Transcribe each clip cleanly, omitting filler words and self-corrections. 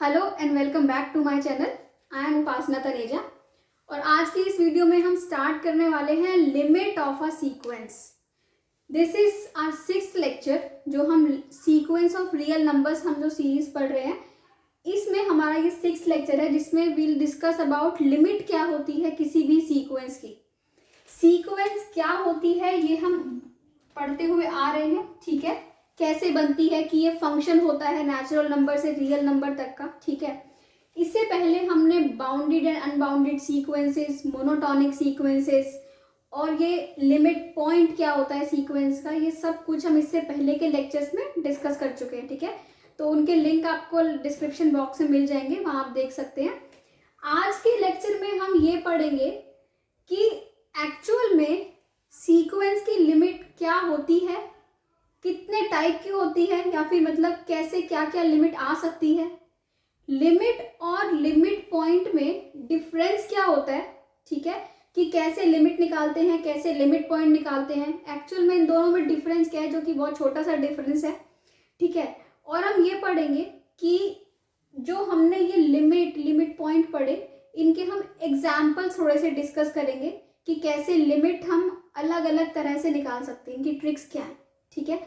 Hello and welcome back to my channel. I am Upasana Taneja और आज की इस वीडियो में हम स्टार्ट करने वाले हैं limit of a sequence. This is our 6th lecture जो हम सीक्वेंस ऑफ रियल नंबर्स हम जो सीरीज पढ़ रहे हैं, इसमें हमारा ये 6th लेक्चर है जिसमें वील डिस्कस अबाउट लिमिट क्या होती है किसी भी सीक्वेंस की। सीक्वेंस क्या होती है ये हम पढ़ते हुए आ रहे हैं, ठीक है। कैसे बनती है कि ये फंक्शन होता है नेचुरल नंबर से रियल नंबर तक का, ठीक है। इससे पहले हमने bounded and unbounded sequences, monotonic sequences और ये लिमिट पॉइंट क्या होता है सीक्वेंस का, ये सब कुछ हम इससे पहले के लेक्चर्स में डिस्कस कर चुके हैं, ठीक है। तो उनके लिंक आपको डिस्क्रिप्शन बॉक्स में मिल जाएंगे, वहाँ आप देख सकते हैं। आज के लेक्चर में हम ये पढ़ेंगे कि एक्चुअल में सीक्वेंस की लिमिट क्या होती है, कितने टाइप की होती है, या फिर मतलब कैसे क्या क्या लिमिट आ सकती है, लिमिट और लिमिट पॉइंट में डिफरेंस क्या होता है, ठीक है, कि कैसे लिमिट निकालते हैं, कैसे लिमिट पॉइंट निकालते हैं, एक्चुअल में इन दोनों में डिफरेंस क्या है, जो कि बहुत छोटा सा डिफरेंस है, ठीक है। और हम ये पढ़ेंगे कि जो हमने ये लिमिट पॉइंट पढ़े, इनके हम एग्जाम्पल्स थोड़े से डिस्कस करेंगे कि कैसे लिमिट हम अलग अलग तरह से निकाल सकते हैं, कि ट्रिक्स क्या है, ठीक है।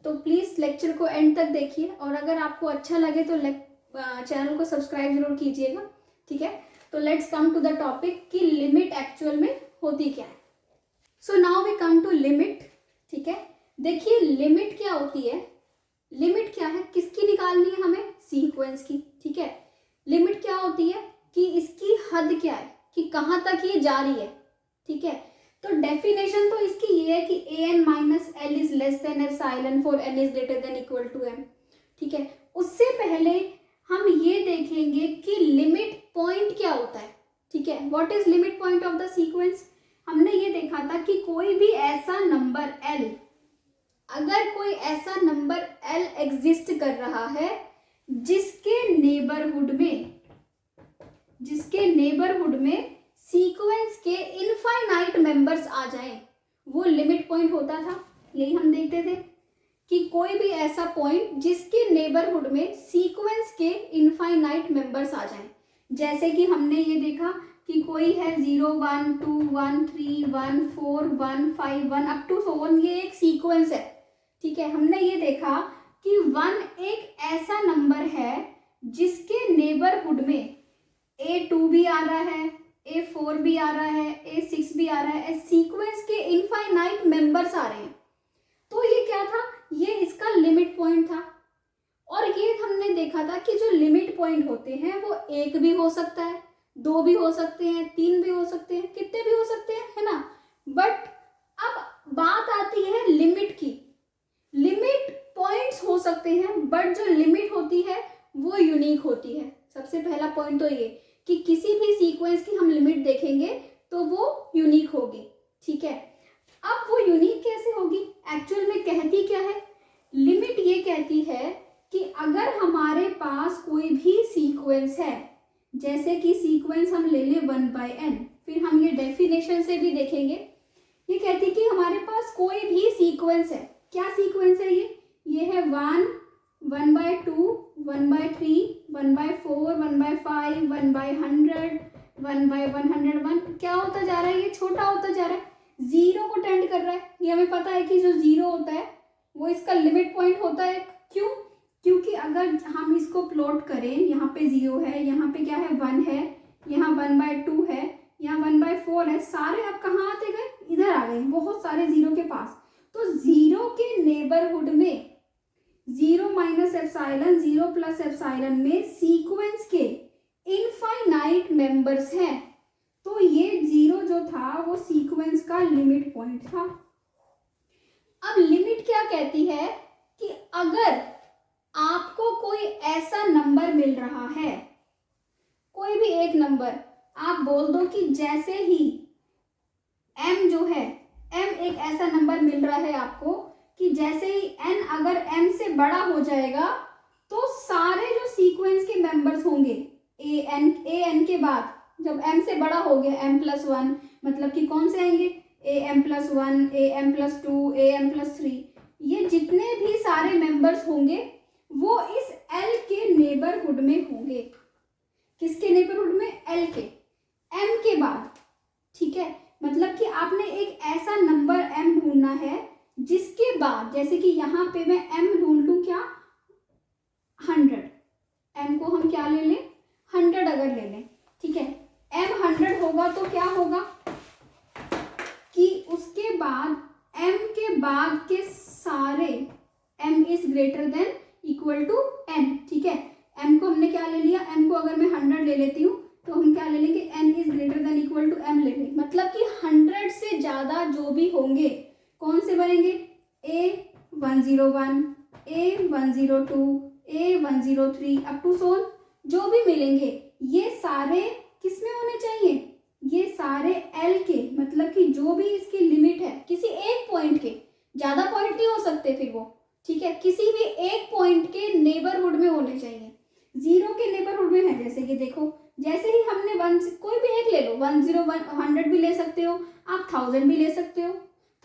तो प्लीज़ लेक्चर को एंड तक देखिए और अगर आपको अच्छा लगे तो चैनल को सब्सक्राइब जरूर कीजिएगा, ठीक है। तो let's come to the topic कि लिमिट एक्चुअल में होती क्या है। So now we come to limit, ठीक है। देखिए लिमिट क्या होती है, लिमिट क्या है, किसकी निकालनी है हमें, सीक्वेंस की, ठीक है। लिमिट क्या होती है कि इसकी हद क्या है, कि कहाँ तक ये जारी है, ठीक है। तो डेफिनेशन तो इसकी ये है कि an minus L is less than epsilon for n is greater than equal to m, ठीक है। उससे पहले हम ये देखेंगे कि लिमिट पॉइंट क्या होता है, ठीक है। What is limit point of the sequence. हमने ये देखा था कि कोई भी ऐसा नंबर l, अगर कोई ऐसा नंबर l एग्जिस्ट कर रहा है जिसके नेबरहुड में सीक्वेंस के इनफाइनाइट मेंबर्स आ जाएं, वो लिमिट पॉइंट होता था। यही हम देखते थे कि कोई भी ऐसा पॉइंट जिसके नेबरहुड में सीक्वेंस के इनफाइनाइट मेंबर्स आ जाएं, जैसे कि हमने ये देखा कि कोई है 0 1 2 1 3 1 4 1 5 1 अप टू 1, ये एक सीक्वेंस है, ठीक है। हमने ये देखा कि 1 एक ऐसा नंबर है जिसके नेबरहुड में A2 भी आ रहा है, A4 भी आ रहा है, A6 भी आ रहा है, सीक्वेंस के इनफाइनाइट मेंबर्स आ रहे हैं। तो ये क्या था, ये इसका लिमिट पॉइंट था। और ये हमने देखा था कि जो लिमिट पॉइंट होते हैं वो 1 भी हो सकता है, 2 भी हो सकते हैं, 3 भी हो सकते हैं, कितने भी हो सकते हैं, है ना। बट अब बात आती है लिमिट की। लिमिट पॉइंट्स हो सकते हैं बट जो लिमिट होती है वो यूनिक होती है। सबसे पहला पॉइंट तो ये कि किसी भी सीक्वेंस की हम लिमिट देखेंगे तो वो यूनिक होगी, ठीक है। अब वो यूनिक कैसे होगी, एक्चुअल में कहती क्या है, लिमिट ये कहती है कि अगर हमारे पास कोई भी सीक्वेंस है, जैसे कि सीक्वेंस हम ले लें 1/n, फिर हम ये डेफिनेशन से भी देखेंगे, ये कहती कि हमारे पास कोई भी सीक्वेंस है, क्या सीक्वेंस है ये है 1 1/2 1/3 1/4 1/5 1/100 1/101, क्या होता जा रहा है, ये छोटा होता जा रहा है, जीरो को टेंड कर रहा है। ये हमें पता है कि जो जीरो होता है वो इसका लिमिट पॉइंट होता है। क्यों, क्योंकि अगर हम इसको प्लॉट करें, यहाँ पे 0 है, यहाँ पे क्या है 1 है, यहाँ 1/2 है, यहाँ 1/4 है, सारे अब कहाँ आते गए, इधर आ गए, बहुत सारे जीरो के पास। तो जीरो के नेबरहुड में 0 माइनस एप्सिलॉन 0 प्लस एप्सिलॉन में सीक्वेंस के इनफाइनाइट मेंबर्स हैं। तो ये 0 जो था वो सीक्वेंस का लिमिट पॉइंट था। अब लिमिट क्या कहती है कि अगर आपको कोई ऐसा नंबर मिल रहा है, कोई भी एक नंबर, आप बोल दो कि जैसे ही m जो है, m एक ऐसा नंबर मिल रहा है आपको कि जैसे ही n अगर m से बड़ा हो जाएगा तो सारे जो सीक्वेंस के मेंबर्स होंगे an के बाद जब m से बड़ा हो गया m+1, मतलब कि कौन से आएंगे, am+1 am+2 am+3, ये जितने भी सारे मेंबर्स होंगे वो इस एल के नेबरहुड में होंगे। किसके नेबरहुड में? एल के, एम के बाद, ठीक है। मतलब कि आपने एक ऐसा नंबर एम ढूंढना है जिसके बाद, जैसे कि यहाँ पे मैं एम ढूंढ लूँ क्या, 100, एम को हम क्या ले लें, 100 अगर ले लें, ठीक है। एम 100 होगा तो क्या होगा कि उसके बाद एम के बाद के सारे, m is greater than equal to n, ठीक है। एम को हमने क्या ले लिया, एम को अगर मैं 100 ले लेती हूँ तो हम क्या ले लेंगे, n is greater than equal to m ले लेंगे। मतलब कि 100 से ज़्यादा जो भी होंगे कौन से बनेंगे, A101, A102, A103 up to सोन, जो भी मिलेंगे ये सारे किस में होने चाहिए, ये सारे एल के, मतलब कि जो भी इसकी लिमिट है किसी एक पॉइंट के, ज़्यादा पॉइंट नहीं हो सकते फिर वो, ठीक है, किसी भी एक पॉइंट के नेबरहुड में होने चाहिए। 0 के नेबरहुड में है, जैसे कि देखो, जैसे ही हमने कोई भी एक ले लो, 101, 100 भी ले सकते हो आप, 1000 भी ले सकते हो।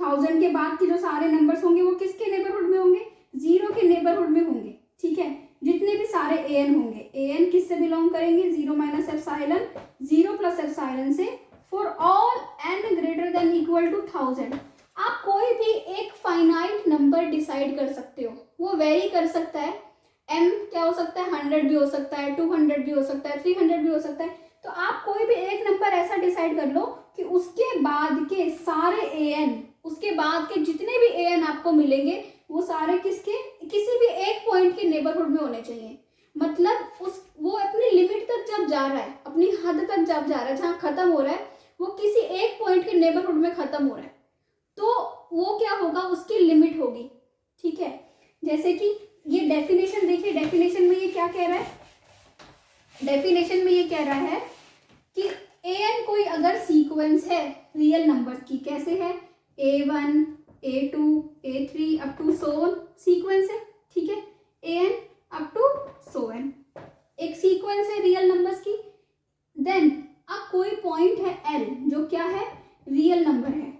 1000 के बाद के जो सारे नंबर्स होंगे वो किसके नेबरहुड में होंगे, 0 के नेबरहुड में होंगे, ठीक है। जितने भी सारे an होंगे, an किससे बिलोंग करेंगे, 0 माइनस एप्सिलॉन, 0 प्लस एप्सिलॉन से, for all n greater than equal to 1000। आप कोई भी एक फाइनाइट नंबर डिसाइड कर सकते हो, वो वेरी कर सकता है, m क्या हो सकता है, 100 भी हो सकता है, 200 भी हो सकता है, 300 भी हो सकता है। तो आप कोई भी एक नंबर ऐसा डिसाइड कर लो कि उसके बाद के सारे an, उसके बाद के जितने भी an आपको मिलेंगे वो सारे किसके, किसी भी एक पॉइंट के नेबरहुड में होने चाहिए। मतलब वो अपनी लिमिट तक जब जा रहा है, अपनी हद तक जब जा रहा है, जहाँ खत्म हो रहा है वो किसी एक पॉइंट के नेबरहुड में खत्म हो रहा है, तो वो क्या होगा, उसकी लिमिट होगी, ठीक है। जैसे कि ये डेफिनेशन देखिए, डेफिनेशन में ये क्या कह रहा है, डेफिनेशन में ये कह रहा है कि an कोई अगर सीक्वेंस है रियल नंबर्स की, कैसे है, A1, A2, A3 up to so on, sequence है, ठीक है, an up to so on एक सीक्वेंस है रियल नंबर्स की। देन अब कोई पॉइंट है l जो क्या है, रियल नंबर है,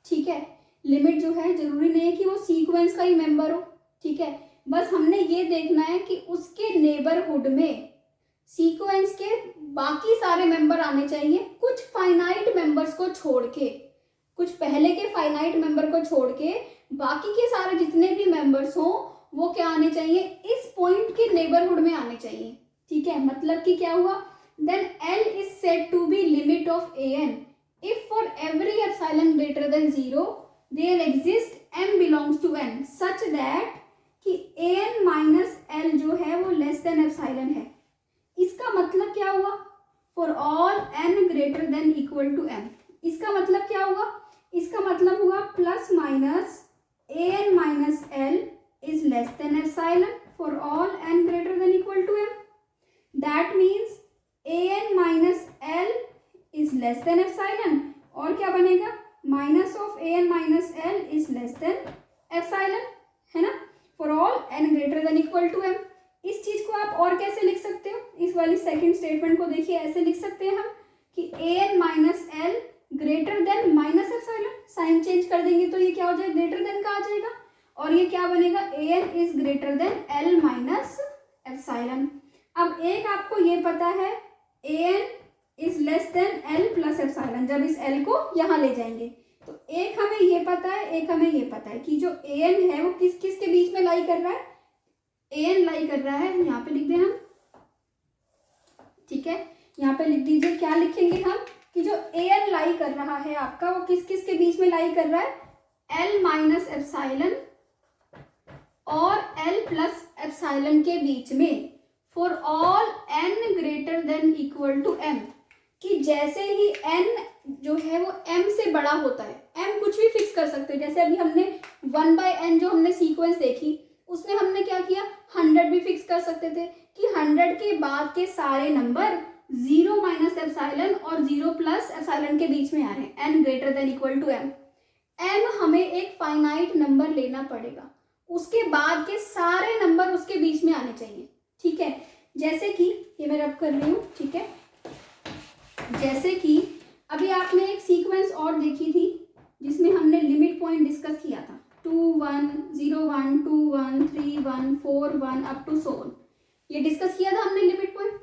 ठीक है। लिमिट जो है जरूरी नहीं है कि वो सीक्वेंस का ही मेंबर हो, ठीक है, बस हमने ये देखना है कि उसके नेबरहुड में सीक्वेंस के बाकी सारे मेंबर आने चाहिए, कुछ फाइनाइट मेंबर्स को छोड़ के, कुछ पहले के फाइनाइट मेंबर को छोड़ के बाकी के सारे जितने भी मेंबर्स हों वो क्या आने चाहिए, इस पॉइंट के नेबरहुड में आने चाहिए, ठीक है। मतलब कि क्या हुआ, then L is said to be limit of an if for every epsilon greater than 0 there exist m belongs to n such that कि an माइनस l जो है वो लेस देन एप्सिलॉन है। इसका मतलब क्या हुआ, for all n greater than equal to m, इसका मतलब क्या हुआ, इसका मतलब हुआ plus minus an minus l is less than epsilon for all n greater than equal to m. That means an minus l is less than epsilon, और क्या बनेगा, minus of an minus l is less than epsilon, है ना, for all n greater than equal to m। इस चीज को आप और कैसे लिख सकते हो, इस वाली सेकंड स्टेटमेंट को देखिए, ऐसे लिख सकते हैं हम कि an minus l greater than minus epsilon, sign change कर देंगे तो ये क्या हो जाएगा, ग्रेटर देन का आ जाएगा, और ये क्या बनेगा, an is greater then l minus epsilon. अब एक आपको ये पता है an is less then l plus epsilon, जब इस l को यहाँ ले जाएंगे तो एक हमें ये पता है, एक हमें ये पता है कि जो an है वो किस किस के बीच में लाई कर रहा है, an लाई कर रहा है, यहाँ पे लिख दें हम, ठीक है, यहाँ पे लिख दीजिए, क्या लिखेंगे हम कि जो an लाई कर रहा है आपका वो किस किस के बीच में लाई कर रहा है, l माइनस एप्सिलॉन और l प्लस एप्सिलॉन के बीच में, for all n greater than equal to m, कि जैसे ही n जो है वो m से बड़ा होता है, m कुछ भी फिक्स कर सकते हो, जैसे अभी हमने 1/n जो हमने सीक्वेंस देखी उसमें हमने क्या किया, 100 भी फिक्स कर सकते थे कि 100 के बाद के सारे नंबर 0 माइनस एप्सिलॉन और 0 प्लस एप्सिलॉन के बीच में आ रहे हैं, n greater than equal to m। m हमें एक फाइनाइट नंबर लेना पड़ेगा, उसके बाद के सारे नंबर उसके बीच में आने चाहिए, ठीक है। जैसे कि ये मैं रब कर रही हूँ, ठीक है, जैसे कि अभी आपने एक सीक्वेंस और देखी थी जिसमें हमने लिमिट पॉइंट डिस्कस किया था 2 1 0 1 2 1 3 1 4 1 अप टू सो ऑन। ये डिस्कस किया था हमने लिमिट पॉइंट।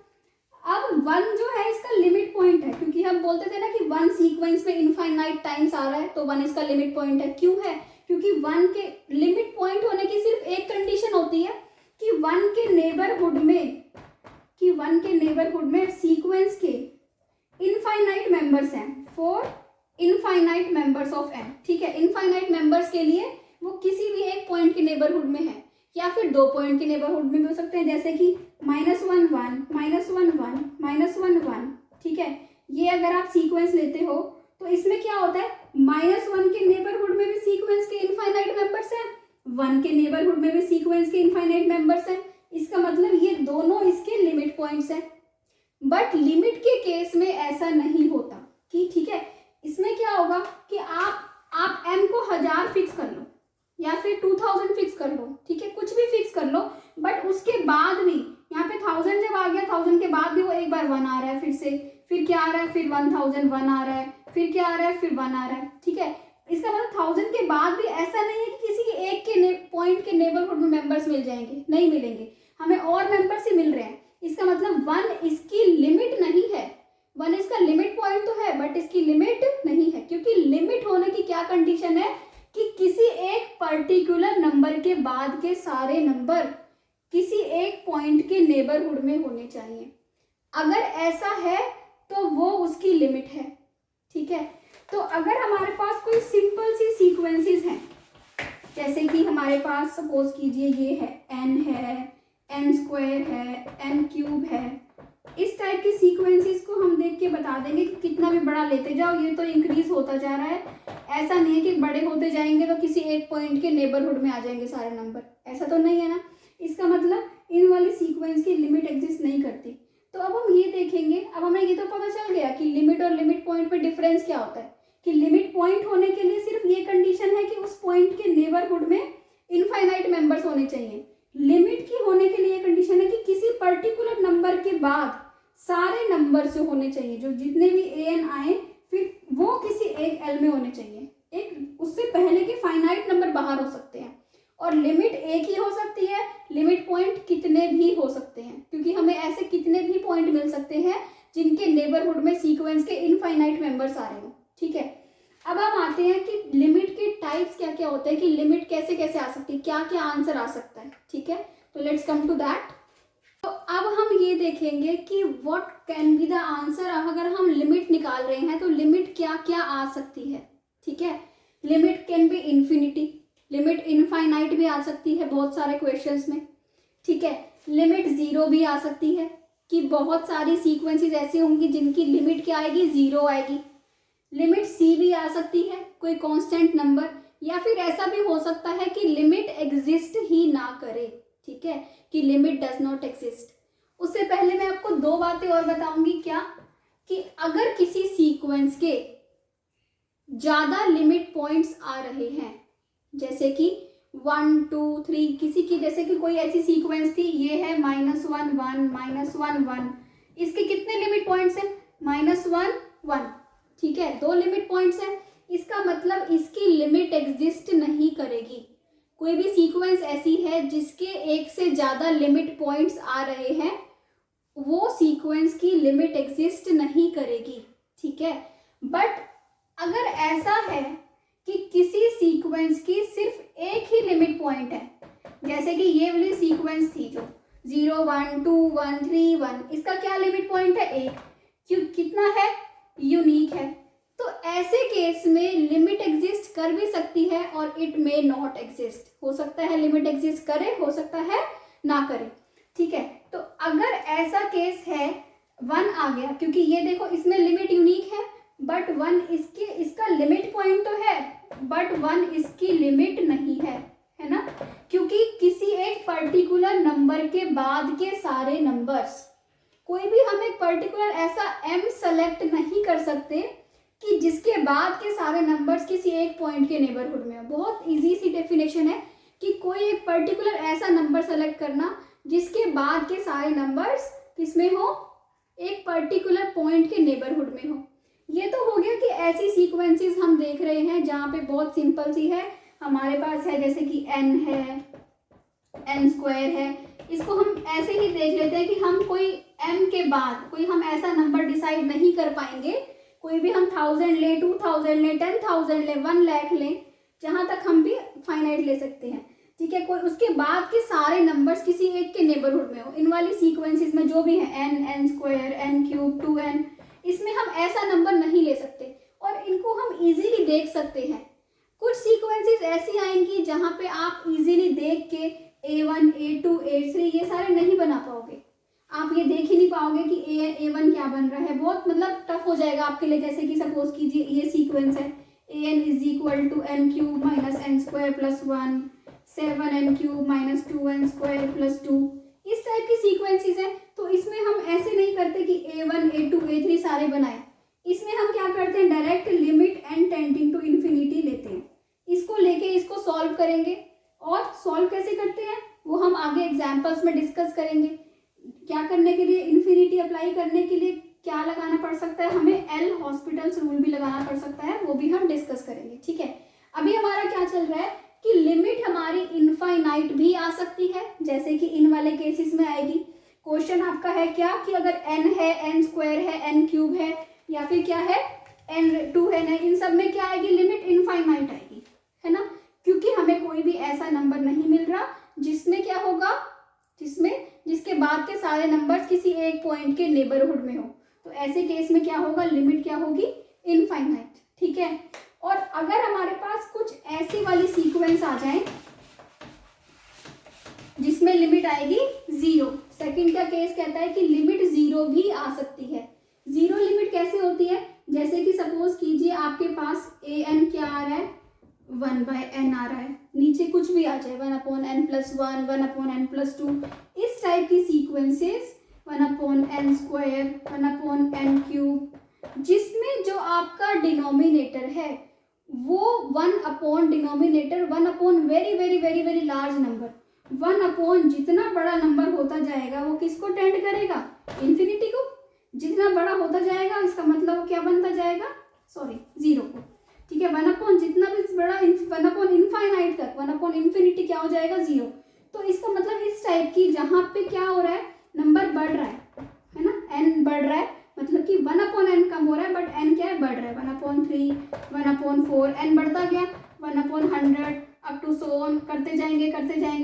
अब 1 जो है इसका लिमिट पॉइंट है, क्योंकि हम बोलते थे ना कि 1 सीक्वेंस में इनफाइनाइट टाइम्स आ रहा है, तो 1 इसका लिमिट पॉइंट है। क्यों है? क्योंकि 1 के लिमिट पॉइंट होने की सिर्फ एक कंडीशन होती है कि 1 के नेबरहुड में सीक्वेंस के इनफाइनाइट मेंबर्स हैं, for infinite members of n। ठीक है, इनफाइनाइट मेंबर्स के लिए वो किसी भी एक पॉइंट के नेबरहुड में है, या फिर 2 पॉइंट के नेबरहुड में भी हो सकते हैं, जैसे कि -1 1 -1 1 -1 1। ठीक है, ये अगर आप सीक्वेंस लेते हो तो इसमें क्या होता है, -1 के नेबरहुड में भी सीक्वेंस के इनफाइनाइट मेंबर्स हैं, 1 के नेबरहुड में भी सीक्वेंस के इनफाइनाइट मेंबर्स हैं। इसका मतलब ये दोनों इसके लिमिट पॉइंट्स हैं। बट लिमिट के केस में ऐसा नहीं होता कि, ठीक है, इसमें क्या होगा कि आप m को 1000 फिक्स कर लो या फिर 2000 फिक्स कर लो, ठीक है, कुछ भी फिक्स कर लो, बट उसके बाद भी यहाँ पे 1000 जब आ गया, 1000 के बाद भी वो एक बार 1 आ रहा है, फिर क्या आ रहा है, फिर 1001 आ रहा है, फिर क्या आ रहा है, फिर 1 आ रहा है। ठीक है, इसका मतलब 1000 के बाद भी ऐसा नहीं है कि किसी एक के पॉइंट के नेबरहुड में मेंबर्स मिल जाएंगे, नहीं मिलेंगे, हमें और मेंबर्स ही मिल रहे हैं। इसका मतलब 1 इसकी लिमिट नहीं है, 1 इसका लिमिट पॉइंट तो है बट इसकी लिमिट नहीं है, क्योंकि लिमिट होने की क्या कंडीशन है कि किसी एक पर्टिकुलर नंबर के बाद के सारे नंबर किसी एक पॉइंट के नेबरहुड में होने चाहिए। अगर ऐसा है तो वो उसकी लिमिट है। ठीक है, तो अगर हमारे पास कोई सिंपल सी सीक्वेंसेस हैं, जैसे कि हमारे पास सपोज कीजिए ये है n है, n² है, n³ है, इस टाइप की सीक्वेंसेस को हम देख के बता देंगे कि कितना भी बड़ा लेते जाओ ये तो इंक्रीज होता जा रहा है। ऐसा नहीं है कि बड़े होते जाएंगे तो किसी एक पॉइंट के नेबरहुड में आ जाएंगे सारे नंबर, ऐसा तो नहीं है ना। इसका मतलब इन वाली सीक्वेंस की लिमिट एग्जिस्ट नहीं करती। तो अब हम ये देखेंगे, अब हमें ये तो पता चल गया कि लिमिट और लिमिट पॉइंट में डिफरेंस क्या होता है, कि लिमिट पॉइंट होने के लिए सिर्फ ये कंडीशन है कि उस पॉइंट के नेबरहुड में इनफाइनाइट मेंबर्स होने चाहिए। लिमिट की होने के लिए कंडीशन है कि किसी पर्टिकुलर नंबर के बाद सारे नंबर से होने चाहिए, जो जितने भी an आए फिर वो किसी एक l में होने चाहिए, एक उससे पहले के फाइनाइट नंबर बाहर हो सकते हैं। और लिमिट एक ही हो सकती है, लिमिट पॉइंट कितने भी हो सकते हैं, क्योंकि हमें ऐसे कितने भी पॉइंट मिल सकते हैं जिनके नेबरहुड में सीक्वेंस के इनफाइनाइट मेंबर्स आ रहे हो। ठीक है, अब हम आते हैं कि लिमिट के टाइप्स क्या क्या होते हैं, कि लिमिट कैसे कैसे आ सकती है, क्या क्या आंसर आ सकता है। ठीक है, तो लेट्स कम टू दैट। तो अब हम ये देखेंगे कि what can be the answer. अगर हम लिमिट निकाल रहे हैं तो लिमिट क्या क्या आ सकती है। ठीक है, limit can be infinity, limit infinite भी आ सकती है बहुत सारे क्वेश्चंस में। ठीक है, लिमिट 0 भी आ सकती है, कि बहुत सारी सीक्वेंसेस ऐसी होंगी जिनकी लिमिट क्या आएगी, 0 आएगी। लिमिट c भी आ सकती है, कोई कांस्टेंट नंबर, या फिर ऐसा भी हो सकता है कि लिमिट एग्जिस्ट ही ना करे। ठीक है, कि लिमिट डज नॉट एग्जिस्ट। उससे पहले मैं आपको 2 बातें और बताऊंगी, क्या कि अगर किसी सीक्वेंस के ज्यादा लिमिट पॉइंट्स आ रहे हैं, जैसे कि 1 2 3, किसी की जैसे कि कोई ऐसी सीक्वेंस थी, ये है -1 1 -1 1, इसके कितने लिमिट पॉइंट्स हैं, -1 1। ठीक है, 2 लिमिट पॉइंट्स हैं, इसका मतलब इसकी लिमिट एग्जिस्ट नहीं करेगी। कोई भी सीक्वेंस ऐसी है जिसके एक से ज़्यादा लिमिट पॉइंट्स आ रहे हैं, वो सीक्वेंस की लिमिट एग्जिस्ट नहीं करेगी। ठीक है, बट अगर ऐसा है कि किसी सीक्वेंस की सिर्फ एक ही लिमिट पॉइंट है, जैसे कि ये वाली सीक्वेंस थी जो 0 1 2 1 3 1, इसका क्या लिमिट पॉइंट है, 1, क्यों, कितना है, यूनिक है। तो ऐसे केस में लिमिट एग्जिस्ट कर भी सकती है और इट मे नॉट एग्जिस्ट, हो सकता है लिमिट एग्जिस्ट करे, हो सकता है ना करे। ठीक है, तो अगर ऐसा केस है, 1 आ गया, क्योंकि ये देखो इसमें लिमिट यूनिक है, बट 1 इसका लिमिट पॉइंट तो है, बट 1 इसकी लिमिट नहीं है ना, क्योंकि किसी एक पर्टिकुलर नंबर के बाद के सारे नंबर्स, कोई भी हम एक पर्टिकुलर ऐसा m सेलेक्ट नहीं कर सकते कि जिसके बाद के सारे नंबर्स किसी एक पॉइंट के नेबरहुड में हो। बहुत इजी सी डेफिनेशन है कि कोई एक पर्टिकुलर ऐसा नंबर सेलेक्ट करना जिसके बाद के सारे नंबर्स किसमें हो, एक पर्टिकुलर पॉइंट के नेबरहुड में हो। ये तो हो गया कि ऐसी सीक्वेंसेस हम देख रहे हैं जहाँ पे बहुत सिंपल सी है, हमारे पास है जैसे कि n है, n स्क्वायर है, इसको हम ऐसे ही देख लेते हैं कि हम कोई m के बाद कोई हम ऐसा नंबर डिसाइड नहीं कर पाएंगे, कोई भी हम 1000 ले, 2000 ले, 10,000 ले, 1 लाख ले, जहां तक हम भी फाइनाइट ले सकते हैं, ठीक है। कोई उसके बाद के सारे नंबर्स किसी एक के नेबरहुड में हो, इन वाली सीक्वेंसेस में जो भी है n, n square, n cube, 2n, इसमें हम ऐसा नंबर नहीं ले सकते और इनको हम इजीली देख सकते हैं। कुछ सीक्वेंसेस ऐसी आएंगी जहां पे आप इजीली देख के a1, a2, a3 ये सारे नहीं बना पाओगे, आप ये देख ही नहीं पाओगे कि a1 क्या बन रहा है, बहुत मतलब टफ हो जाएगा आपके लिए। जैसे कि सपोज कीजिए ये सीक्वेंस है an is equal to n cube minus n square plus 1, 7n cube minus 2n square plus 2, इस टाइप की सीक्वेंसेस है। तो इसमें हम ऐसे नहीं करते कि a1, a2, a3 सारे बनाए, इसमें हम क्या करते हैं direct limit n tending to infinity लेते हैं, इसको लेके इसको सॉल्व करेंगे। और सॉल्व कैसे करते हैं वो हम आगे एग्जाम्पल्स में डिस्कस करेंगे। क्या करने के लिए, इन्फिनिटी अप्लाई करने के लिए क्या लगाना पड़ सकता है, हमें एल हॉस्पिटल्स रूल भी लगाना पड़ सकता है, वो भी हम डिस्कस करेंगे, ठीक है। अभी हमारा क्या चल रहा है कि लिमिट हमारी इनफाइनाइट भी आ सकती है, जैसे कि इन वाले केसेस में आएगी। क्वेश्चन आपका है क्या कि अगर n है, n स्क्वायर है, n क्यूब है, या फिर क्या है n2n है, इन सब में क्या आएगी, लिमिट इनफाइनाइट आएगी, है ना, क्योंकि हमें कोई भी ऐसा नंबर नहीं मिल रहा जिसमें क्या होगा, जिसके बाद के सारे नंबर्स किसी एक पॉइंट के नेबरहुड में हो। तो ऐसे केस में क्या होगा, लिमिट क्या होगी, इनफाइनाइट, ठीक है। और अगर हमारे पास कुछ ऐसी वाली सीक्वेंस आ जाए जिसमें लिमिट आएगी 0, सेकंड का केस कहता है कि लिमिट 0 भी आ सकती है। 0 लिमिट कैसे होती है, जैसे कि सपोज कीजिए आपके पास an क्या आ रहा है, 1/n आ रहा है, नीचे कुछ भी आ जाए 1/n+1, 1/n+2, इस टाइप की sequences 1/n square, 1/n cube, जिसमें जो आपका डिनोमिनेटर है वो 1 denominator 1 very very very very large number, 1 जितना बड़ा नंबर होता जाएगा वो किसको टेंड करेगा, इन्फिनिटी को। जितना बड़ा होता जाएगा इसका मतलब क्या बनता जाएगा, सॉरी 0 को, ठीक है। 1 जितना भी बड़ा 1 इनफाइनाइट तक, 1 इन्फिनिटी क्या हो जाएगा, 0। तो इसका मतलब इस टाइप की जहां पे क्या हो रहा है, नंबर बढ़ रहा है ना, n बढ़ रहा है, मतलब कि 1/n कम हो रहा है बट n क्या है, बढ़ रहा है, 1/3, 1/4, n बढ़ता गया 1/100 अप टू सो ऑन, करते जाएंगे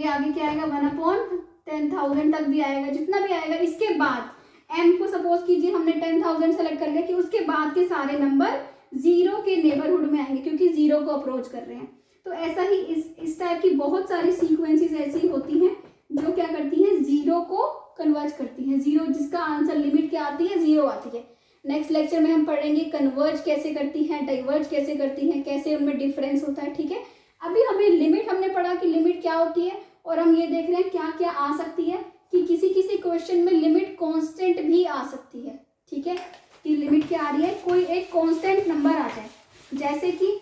आगे क्या आएगा 1/10,000 तक भी आएगा, जितना भी आएगा। इसके बाद m को सपोज कीजिए हमने 10,000 सेलेक्ट कर लिया कि उसके बाद के सारे नंबर 0 के नेबरहुड में आएंगे क्योंकि 0 को अप्रोच कर रहे हैं। तो ऐसा ही इस टाइप की बहुत सारी सीक्वेंसेस ऐसी होती हैं जो क्या करती हैं, 0 को कन्वर्ज करती हैं, 0 जिसका आंसर लिमिट क्या आती है, 0 आती है। नेक्स्ट लेक्चर में हम पढ़ेंगे कन्वर्ज कैसे करती हैं, डाइवर्ज कैसे करती हैं, कैसे उनमें डिफरेंस होता है, ठीक है। अभी हमें लिमिट, हमने पढ़ा कि लिमिट क्या होती है, और हम ये देख रहे हैं क्या क्या आ सकती है, कि किसी किसी क्वेश्चन में लिमिट कांस्टेंट भी आ सकती है, ठीक है, कि लिमिट क्या आ रही है, कोई एक कांस्टेंट नंबर आ जाए। जैसे कि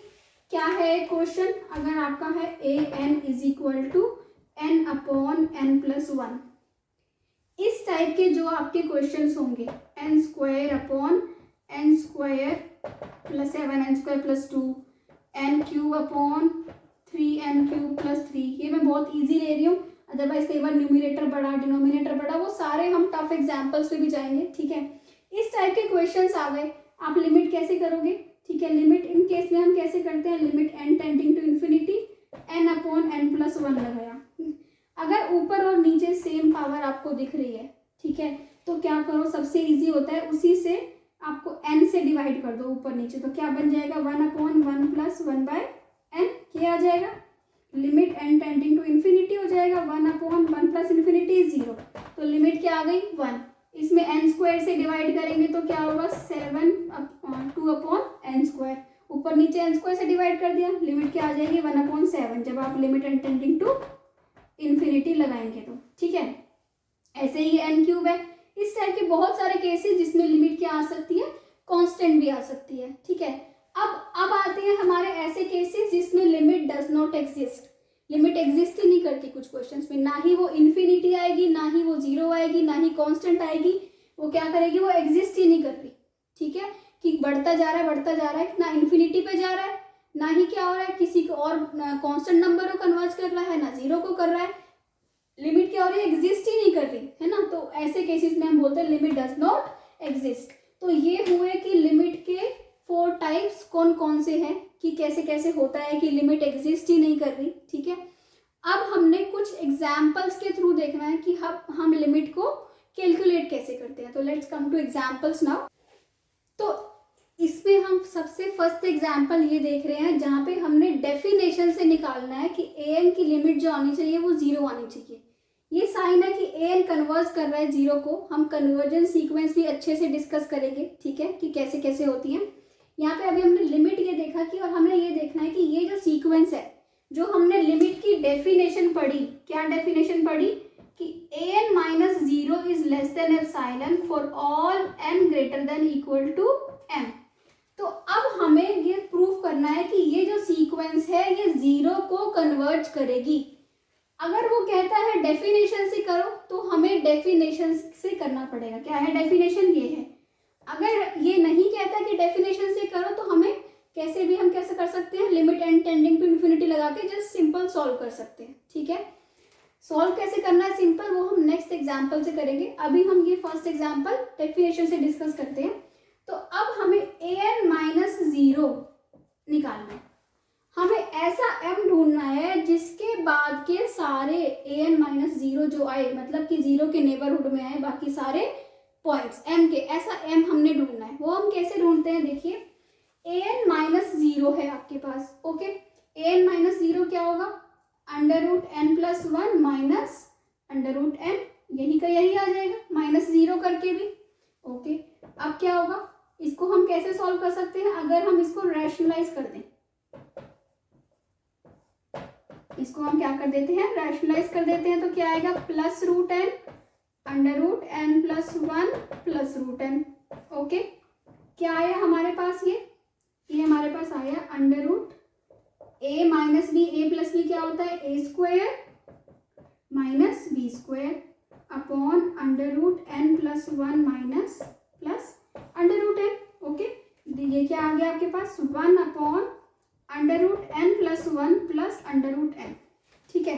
क्या है क्वेश्चन, अगर आपका है an is equal to n/n+1, इस टाइप के जो आपके क्वेश्चंस होंगे, n square upon n square plus 7n square plus 2, n cube upon 3n cube plus 3, ये मैं बहुत इजी ले रही हूँ, अदरवाइज कई बार न्यूमिनेटर बड़ा, डिनोमिनेटर बड़ा, वो सारे हम टफ एग्जाम्पल्स पे भी जाएंगे, ठीक है। इस टाइप के क्वेश्चंस आ गए, आप लिमिट कैसे करोगे, ठीक है। लिमिट इन केस में हम कैसे करते हैं, limit n tending to infinity n/n+1 लगाया। अगर ऊपर और नीचे सेम पावर आपको दिख रही है, ठीक है, तो क्या करो, सबसे इजी होता है उसी से आपको n से डिवाइड कर दो ऊपर नीचे, तो क्या बन जाएगा 1/1+1/n, क्या आ जाएगा, limit n tending to infinity हो जाएगा, 1/1+∞ 0, तो लिमिट क्या आ गई 1। इसमें n स्क्वायर से डिवाइड करेंगे तो क्या होगा 2/n स्क्वायर, ऊपर नीचे n स्क्वायर से डिवाइड कर दिया, लिमिट क्या आ जाएगी 1/7, जब आप limit n tending to infinity लगाएंगे तो, ठीक है। ऐसे ही n क्यूब है, इस टाइप के बहुत सारे केसेस जिसमें लिमिट क्या आ सकती है, कांस्टेंट भी आ सकती है, ठीक है। अब आते हैं हमारे ऐसे केसेस जिसमें limit does not exist, limit exist ही नहीं करती कुछ क्वेश्चंस में, ना ही वो इन्फिनिटी आएगी, ना ही वो 0 आएगी, ना ही कांस्टेंट आएगी, वो क्या करेगी, वो एग्जिस्ट ही नहीं कर रही, ठीक है, कि बढ़ता जा रहा है, ना इन्फिनिटी पे जा रहा है, ना ही क्या हो रहा है, किसी को और कांस्टेंट नंबर को कन्वर्ट कर रहा है, ना जीरो को कर रहा है, लिमिट क्या हो रही है, एग्जिस्ट ही नहीं कर रही है ना। तो ऐसे केसेस में हम बोलते हैं लिमिट डज नॉट एग्जिस्ट। तो ये हुए कि लिमिट के 4 टाइप्स कौन कौन से हैं, कि कैसे कैसे होता है कि लिमिट एग्जिस्ट ही नहीं कर रही। ठीक है, अब हमने कुछ एग्जाम्पल्स के थ्रू देखना है कि हम लिमिट को कैलकुलेट कैसे करते हैं। तो let's come two examples now. तो इसमें हम सबसे फर्स्ट एग्जाम्पल ये देख रहे हैं जहाँ पे हमने डेफिनेशन से निकालना है कि an की लिमिट जो आनी चाहिए वो 0 आनी चाहिए। ये साइन है कि an कन्वर्स कर रहा है 0 को। हम कन्वर्जेंस सीक्वेंस भी अच्छे से डिस्कस करेंगे, ठीक है, कि कैसे कैसे होती है। यहाँ पे अभी हमने लिमिट ये देखा कि, और हमने ये देखना है कि ये जो सीक्वेंस है, जो हमने लिमिट की डेफिनेशन पढ़ी, क्या डेफिनेशन पढ़ी कि an minus 0 is less than epsilon for all n greater than equal to m। तो अब हमें ये प्रूव करना है कि ये जो सीक्वेंस है ये 0 को कन्वर्ट करेगी। अगर वो कहता है डेफिनेशन से करो तो हमें डेफिनेशन से करना पड़ेगा। क्या है डेफिनेशन, ये है। अगर ये नहीं कहता कि डेफिनेशन से करो तो हमें कैसे भी हम कैसे कर सकते हैं, limit n tending to infinity लगा के जस्ट सिंपल सॉल्व कर सकते हैं। ठीक है, सॉल्व कैसे करना है सिंपल, वो हम नेक्स्ट एग्जाम्पल से करेंगे। अभी हम ये फर्स्ट एग्जाम्पल डेफिनेशन से डिस्कस करते हैं। तो अब हमें an माइनस 0 निकालना है। हमें ऐसा m ढूंढना है जिसके बाद के सारे an माइनस 0 जो आए, मतलब कि 0 के नेबरहुड में आए बाकी सारे पॉइंट्स m के, ऐसा m हमने ढूंढना है। वो हम कैसे ढूंढते हैं, देखिए an माइनस 0 है आपके पास। ओके, an माइनस 0 क्या होगा, under root n plus 1 minus under root n, यही का यही आ जाएगा माइनस 0 करके भी। ओके, अब क्या होगा, इसको हम कैसे सॉल्व कर सकते हैं, अगर हम इसको रैशनलाइज कर दें, इसको हम क्या कर देते हैं, रैशनलाइज कर देते हैं, तो क्या आएगा, plus root n under root n plus 1 plus root n। Okay, क्या आया हमारे पास, ये हमारे पास आया under root a minus b, a plus b क्या होता है, a square minus b square upon under root n plus 1 minus plus under root n। Okay, ये क्या आ गया आपके पास, 1 upon under root n plus 1 plus under root n। ठीक है,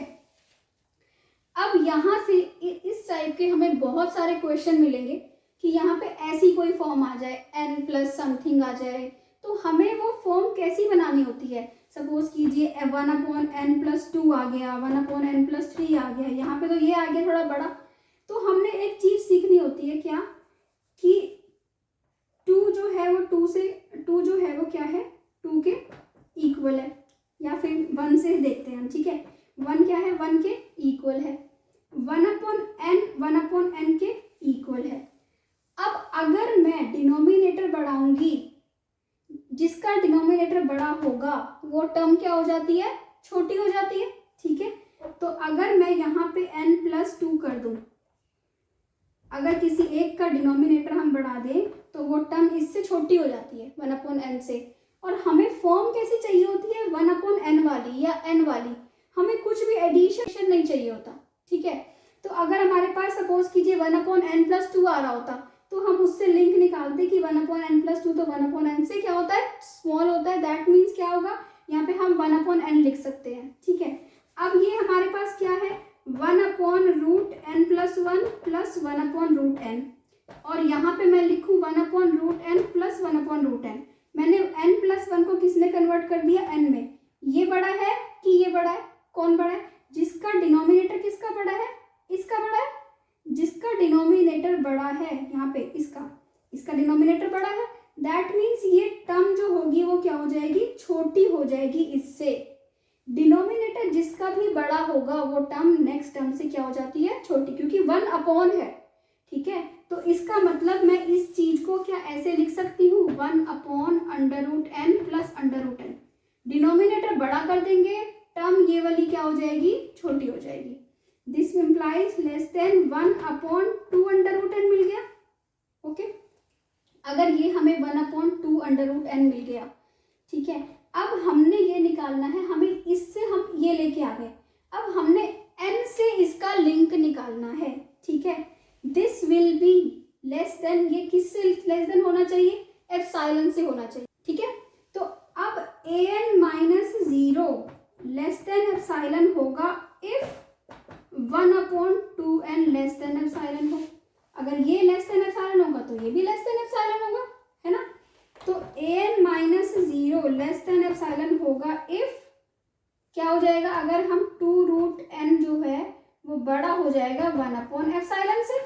अब यहाँ से इस टाइप के हमें बहुत सारे क्वेश्चन मिलेंगे कि यहाँ पे ऐसी कोई फॉर्म आ जाए, n प्लस समथिंग आ जाए, तो हमें वो फॉर्म कैसी बनानी होती है। सपोज कीजिए 1 अपॉन n प्लस 2 आ गया, 1 अपॉन n प्लस 3 आ गया, यहाँ पे तो ये आ गया थोड़ा बड़ा। तो हमने एक चीज सीखनी होती है, क्या, कि 2 जो है वो 2 जो है वो क्या है, 2 के इक्वल है, या फिर 1 से देखते हैं हम। ठीक है, 1 क्या है, 1 के इक्वल है, 1 अपॉन n के इक्वल है। अब अगर मैं डिनोमिनेटर बढ़ाऊंगी, जिसका डिनोमिनेटर बड़ा होगा वो टर्म क्या हो जाती है, छोटी हो जाती है। ठीक है, तो अगर मैं यहाँ पे n प्लस 2 कर दूं, अगर किसी एक का डिनोमिनेटर हम बढ़ा दें तो वो टर्म इससे छोटी हो जाती है 1 अपॉन n से। और हमें फॉर्म कैसी चाहिए होती है, 1 अपॉन n वाली या n वाली, हमें कुछ भी एडिशन नहीं चाहिए होता। ठीक है, तो अगर हमारे पास सपोज कीजिए 1 अपॉन n प्लस 2 आ रहा होता, तो हम उससे लिंक निकालते कि 1 अपॉन n प्लस 2 तो 1 अपॉन n से क्या होता है, स्मॉल होता है। दैट मीन्स क्या होगा, यहाँ पे हम 1 अपॉन n लिख सकते हैं। ठीक है, अब ये हमारे पास क्या है, 1 upon root n plus 1 plus 1 upon root n, और यहाँ पे मैं लिखूँ 1 upon root n plus 1 upon root n। मैंने n प्लस 1 को किसने कन्वर्ट कर दिया, n में। ये बड़ा है कि ये बड़ा है, कौन बड़ा है, जिसका डिनोमिनेटर किसका बड़ा है, इसका बड़ा है। जिसका डिनोमिनेटर बड़ा है यहाँ पे, इसका डिनोमिनेटर बड़ा है, दैट मीन्स ये टर्म जो होगी वो क्या हो जाएगी, छोटी हो जाएगी इससे। डिनोमिनेटर जिसका भी बड़ा होगा वो टर्म नेक्स्ट टर्म से क्या हो जाती है, छोटी, क्योंकि 1 अपॉन है। ठीक है, तो इसका मतलब मैं इस चीज को क्या ऐसे लिख सकती हूँ, 1 upon under root n plus under root n। Denominator बड़ा कर देंगे, टर्म ये वाली क्या हो जाएगी, छोटी हो जाएगी। This implies less than 1 upon 2 under root n मिल गया। ओके, अगर ये हमें 1 अपॉन 2 अंडर रूट n मिल गया। ठीक है, अब हमने ये निकालना है, हमें इससे हम ये लेके आ गए, अब हमने n से इसका लिंक निकालना है। ठीक है, this will be less than, ये किससे लेस देन होना चाहिए, एप्सिलॉन से होना चाहिए। ठीक है, तो अब an minus 0 less than epsilon होगा if 1/2n less than epsilon हो। अगर ये लेस देन एप्सिलॉन होगा तो ये भी लेस देन एप्सिलॉन होगा, है ना। तो an minus 0 less than epsilon होगा इफ क्या हो जाएगा, अगर हम 2√n जो है वो बड़ा हो जाएगा 1/एप्सिलॉन से।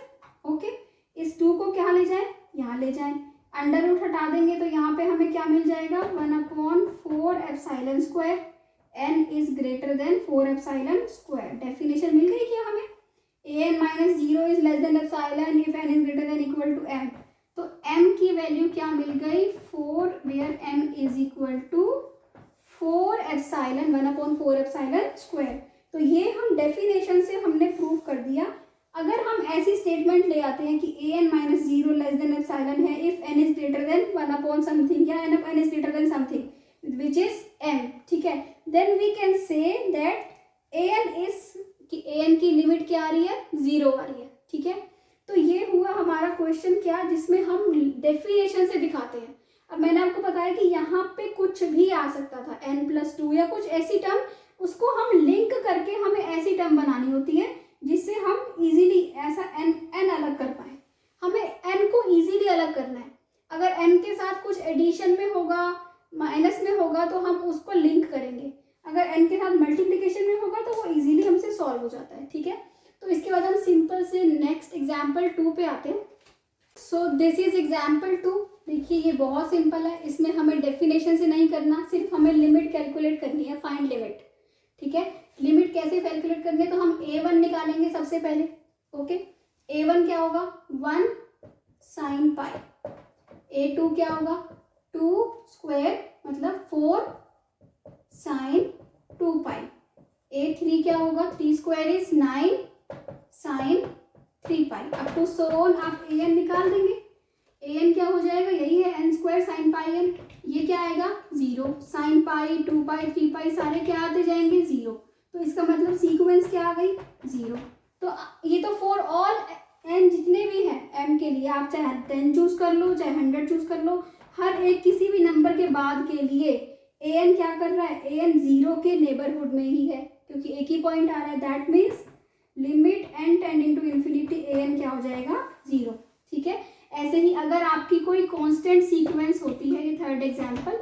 ओके, इस 2 को क्या ले जाए, यहाँ ले जाए, अंडर रूट हटा देंगे तो यहाँ पे हमें क्या मिल जाएगा 1/4 epsilon square. n is greater than 4 epsilon square. Definition मिल गई क्या हमें, an minus 0 is less than epsilon if n is greater than equal to m। तो m की वैल्यू क्या मिल गई 4, where m is equal to 4 epsilon 1/4 epsilon square. तो ये हम डेफिनेशन से हमने प्रूव कर दिया। अगर हम ऐसी स्टेटमेंट ले आते हैं कि an minus 0 less than epsilon है if n is greater than 1/ something या n is greater than something which is m, ठीक है, then we can say that an की लिमिट क्या आ रही है 0 आ रही है, ठीक है। तो ये हुआ हमारा क्वेश्चन क्या, जिसमें हम डेफिनेशन से दिखाते हैं। अब मैंने आपको बताया कि यहाँ पे कुछ भी आ सकता था n+2 या कुछ ऐसी टर्म, उसको हम लिंक करके हमें ऐसी टर्म बनानी होती है जिससे हम इजीली ऐसा n अलग कर पाए। हमें n को इजीली अलग करना है। अगर n के साथ कुछ एडिशन में होगा, माइनस में होगा तो हम उसको लिंक करेंगे। अगर n के साथ मल्टीप्लिकेशन में होगा तो वो इजीली हमसे सॉल्व हो जाता है, ठीक है। तो इसके बाद हम सिंपल से नेक्स्ट एग्जाम्पल 2 पे आते हैं। So this is example 2। देखिए ये बहुत सिंपल है, इसमें हमें डेफिनेशन से नहीं करना, सिर्फ हमें लिमिट कैलकुलेट करनी है, फाइंड लिमिट, ठीक है। लिमिट कैसे कैलकुलेट करनी है, तो हम a1 निकालेंगे सबसे पहले। ओके, a1 क्या होगा 1 sin पाई, a2 क्या होगा 2 स्क्वायर मतलब 4 sin 2 पाई, a3 क्या होगा 3 square is 9 sin 3 pi. Up to so on आप an निकाल देंगे। an क्या हो जाएगा, यही है n square sine pi n। ये क्या आएगा 0, साइन पाई 2 पाई 3 पाई सारे क्या आते जाएंगे 0। तो इसका मतलब सीक्वेंस क्या आ गई 0। तो ये तो फॉर ऑल n जितने भी हैं m के लिए, आप चाहे 10 चूज कर लो चाहे 100 चूज कर लो, हर एक किसी भी नंबर के बाद के लिए an क्या कर रहा है, an 0 के नेबरहुड में ही है क्योंकि एक ही पॉइंट आ रहा है। That means limit n tending to infinity an क्या हो जाएगा 0, ठीक है। ऐसे ही अगर आपकी कोई कांस्टेंट सीक्वेंस होती है, ये थर्ड एग्जांपल,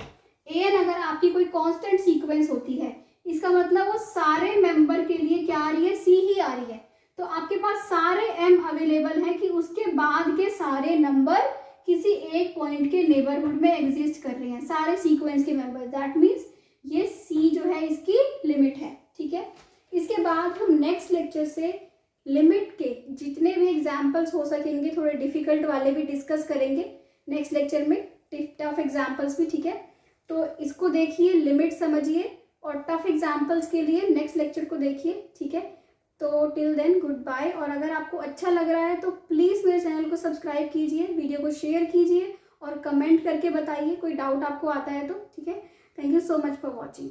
an अगर आपकी कोई कांस्टेंट सीक्वेंस होती है, इसका मतलब वो सारे मेंबर के लिए क्या आ रही है c ही आ रही है। तो आपके पास सारे m अवेलेबल हैं कि उसके बाद के सारे नंबर किसी एक पॉइंट के नेबरहुड में एग्जिस्ट कर रहे हैं, सारे सीक्वेंस के मेंबर। दैट मीन्स ये c जो है इसकी लिमिट है, ठीक है। इसके बाद हम नेक्स्ट लेक्चर से लिमिट के जितने भी एग्जाम्पल्स हो सकेंगे, थोड़े डिफिकल्ट वाले भी डिस्कस करेंगे नेक्स्ट लेक्चर में, टफ एग्जाम्पल्स भी, ठीक है। तो इसको देखिए, लिमिट समझिए, और टफ एग्जाम्पल्स के लिए नेक्स्ट लेक्चर को देखिए, ठीक है। तो टिल देन गुड बाय। और अगर आपको अच्छा लग रहा है तो प्लीज़ मेरे चैनल को सब्सक्राइब कीजिए, वीडियो को शेयर कीजिए और कमेंट करके बताइए कोई डाउट आपको आता है तो, ठीक है। Thank you so much for watching.